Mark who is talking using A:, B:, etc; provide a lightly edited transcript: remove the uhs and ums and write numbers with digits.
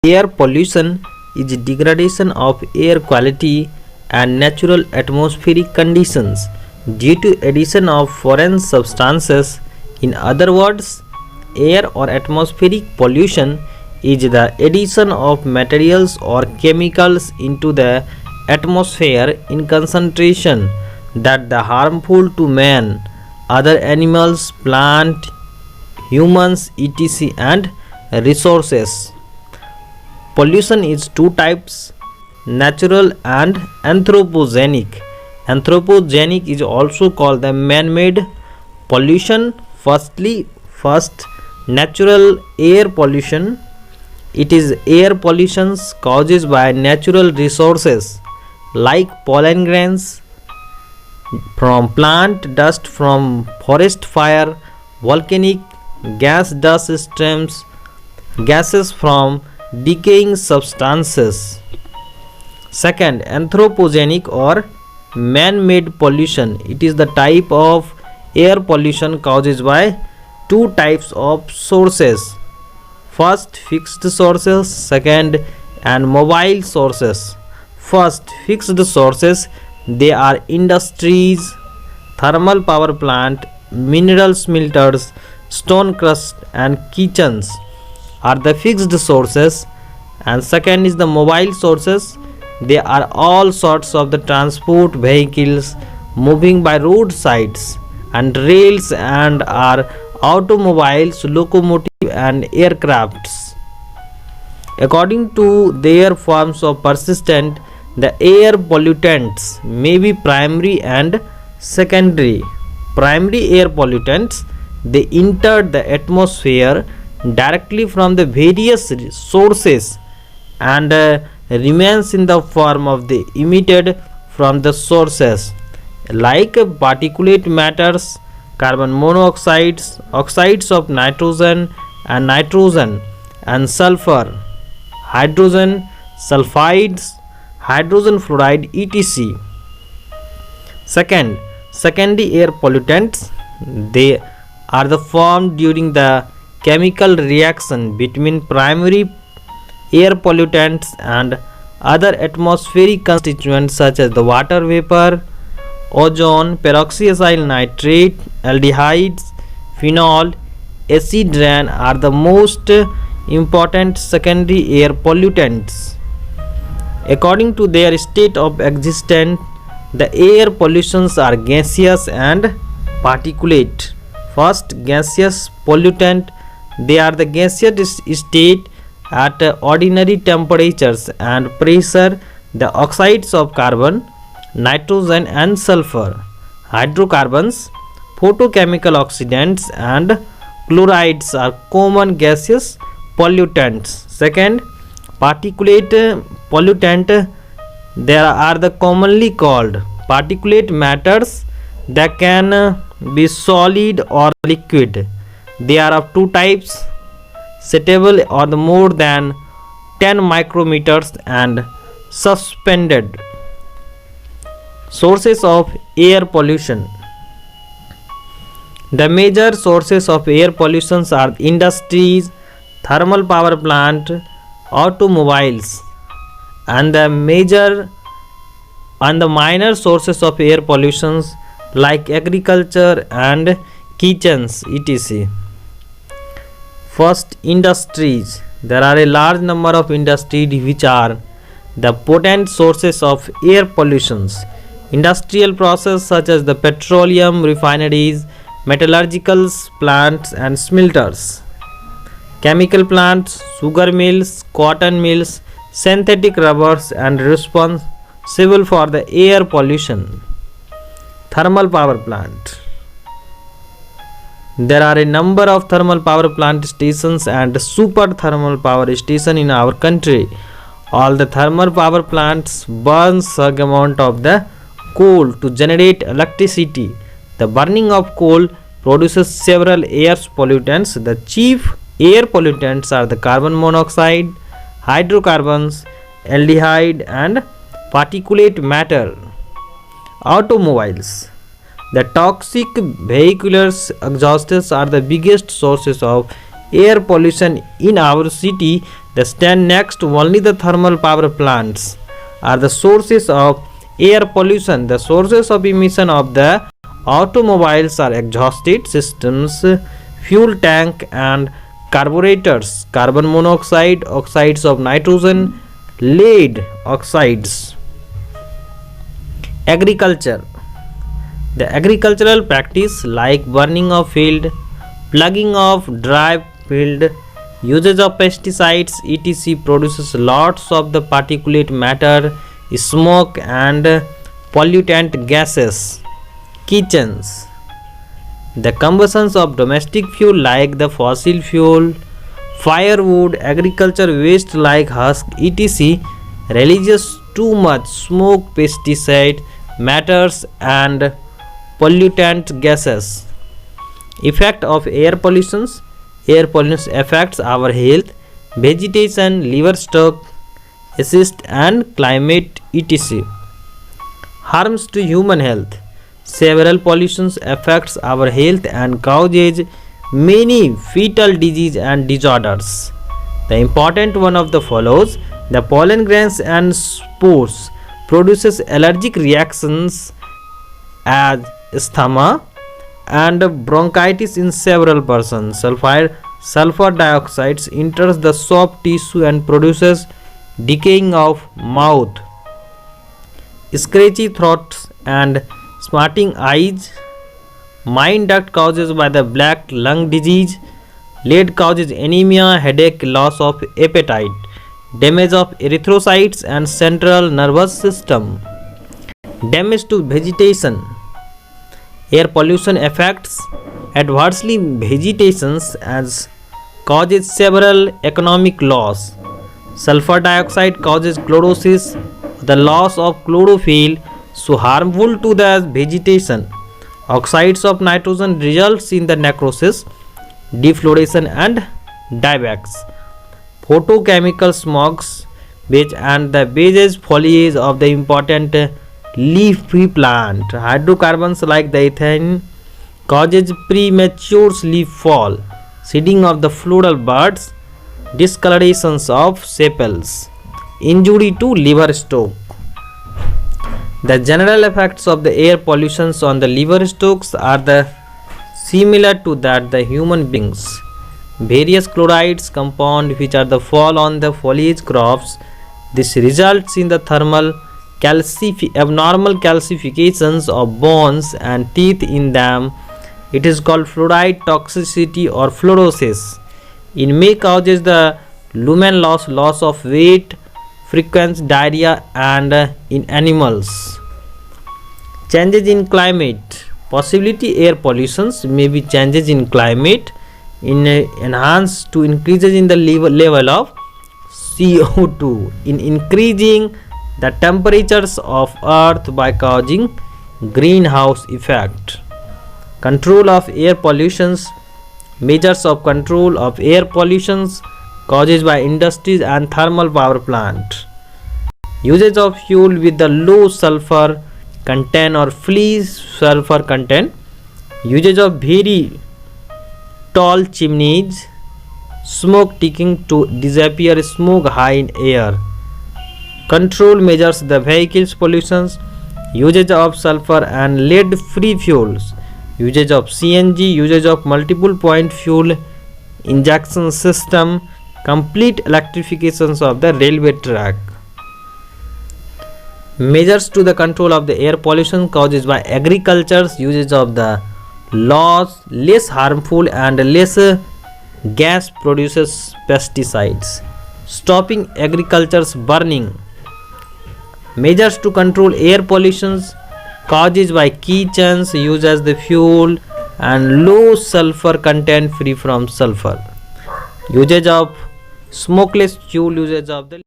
A: Air pollution is degradation of air quality and natural atmospheric conditions due to addition of foreign substances. In other words, air or atmospheric pollution is the addition of materials or chemicals into the atmosphere in concentration that are harmful to man, other animals, plant, humans, etc. and resources. Pollution is two types: natural and anthropogenic. Anthropogenic is also called the man-made pollution. First, natural air pollution. It is air pollution caused by natural resources like pollen grains from plant, dust from forest fire, volcanic gas dust streams, gases from decaying substances. Second, anthropogenic or man-made pollution. It is the type of air pollution caused by two types of sources. First, fixed sources. Second, and mobile sources. First, fixed sources. They are industries, thermal power plant, mineral smelters, stone crust and kitchens are the fixed sources. And second is the mobile sources. They are all sorts of the transport vehicles moving by roadsides and rails and are automobiles, locomotive and aircrafts. According to their forms of persistent, the air pollutants may be primary and secondary. Primary air pollutants, they enter the atmosphere directly from the various sources and remains in the form of the emitted from the sources like particulate matters, carbon monoxides, oxides of nitrogen and sulfur, hydrogen sulfides, hydrogen fluoride, etc. Second, secondary air pollutants, they are the formed during the chemical reaction between primary air pollutants and other atmospheric constituents such as the water vapor, ozone, peroxyethyl nitrate, aldehydes, phenol, acid rain are the most important secondary air pollutants. According to their state of existence, the air pollutions are gaseous and particulate. First, gaseous pollutant, they are the gaseous state at ordinary temperatures and pressure, the oxides of carbon, nitrogen and sulfur, hydrocarbons, photochemical oxidants and chlorides are common gaseous pollutants. Second, particulate pollutant, there are the commonly called particulate matters that can be solid or liquid. They are of two types: setable or more than 10 micrometers and suspended. Sources of air pollution. The major sources of air pollution are industries, thermal power plant, automobiles, and the minor sources of air pollution like agriculture and kitchens, etc. First, industries. There are a large number of industries which are the potent sources of air pollutions. Industrial process such as the petroleum refineries, metallurgical plants and smelters, chemical plants, sugar mills, cotton mills, synthetic rubbers and responsible for the air pollution. Thermal power plant. There are a number of thermal power plant stations and super thermal power station in our country. All the thermal power plants burn certain amount of the coal to generate electricity. The burning of coal produces several air pollutants. The chief air pollutants are the carbon monoxide, hydrocarbons, aldehyde and particulate matter. Automobiles. The toxic vehicular exhausts are the biggest sources of air pollution in our city They stand next to only the thermal power plants are the sources of air pollution. The sources of emission of the automobiles are exhaust systems, fuel tank and carburetors, carbon monoxide, oxides of nitrogen, lead oxides. Agriculture. The agricultural practice like burning of field, plugging of dry field, usage of pesticides etc. produces lots of the particulate matter, smoke and pollutant gases. Kitchens. The combustions of domestic fuel like the fossil fuel, firewood, agriculture waste like husk etc. releases too much smoke, pesticide matters and pollutant gases. Effect of air pollutions. Air pollution affects our health, vegetation, livestock, assist and climate etc. Harms to human health. Several pollutions affects our health and causes many fetal disease and disorders. The important one of the follows: the pollen grains and spores produces allergic reactions as asthma and bronchitis in several persons. Sulfur dioxide enters the soft tissue and produces decaying of mouth, scratchy throats and smarting eyes. Mind duct causes by the black lung disease. Lead causes anemia, headache, loss of appetite, damage of erythrocytes and central nervous system. Damage to vegetation. Air pollution affects adversely vegetations as causes several economic loss. Sulfur dioxide causes chlorosis, the loss of chlorophyll, so harmful to the vegetation. Oxides of nitrogen results in the necrosis, defloration and diebacs. Photochemical smogs which and the beige foliage of the important leaf-free plant. Hydrocarbons like the ethane causes premature leaf fall, seeding of the floral buds, discolorations of sepals, injury to livestock. The general effects of the air pollutions on the livestocks are the similar to that the human beings. Various chlorides compound which are the fall on the foliage crops. This results in the thermal abnormal calcifications of bones and teeth in them. It is called fluoride toxicity or fluorosis. It may causes the lumen loss of weight, frequent diarrhea and in animals. Changes in climate. Possibility air pollutions may be changes in climate enhanced to increases in the level of CO2 in increasing the temperatures of earth by causing greenhouse effect. Control of air pollutions. Measures of control of air pollutions caused by industries and thermal power plant. Usage of fuel with the low sulfur content or free sulfur content. Usage of very tall chimneys. Smoke taking to disappear smoke high in air. Control measures the vehicles pollutions. Usage of sulfur and lead free fuels. Usage of CNG, usage of multiple point fuel injection system, complete electrifications of the railway track. Measures to the control of the air pollution caused by agriculture's usage of the less harmful and less gas produces pesticides. Stopping agriculture's burning. Measures to control air pollutions caused by kitchens used as the fuel and low sulfur content free from sulfur. Usage of smokeless fuel, usage of the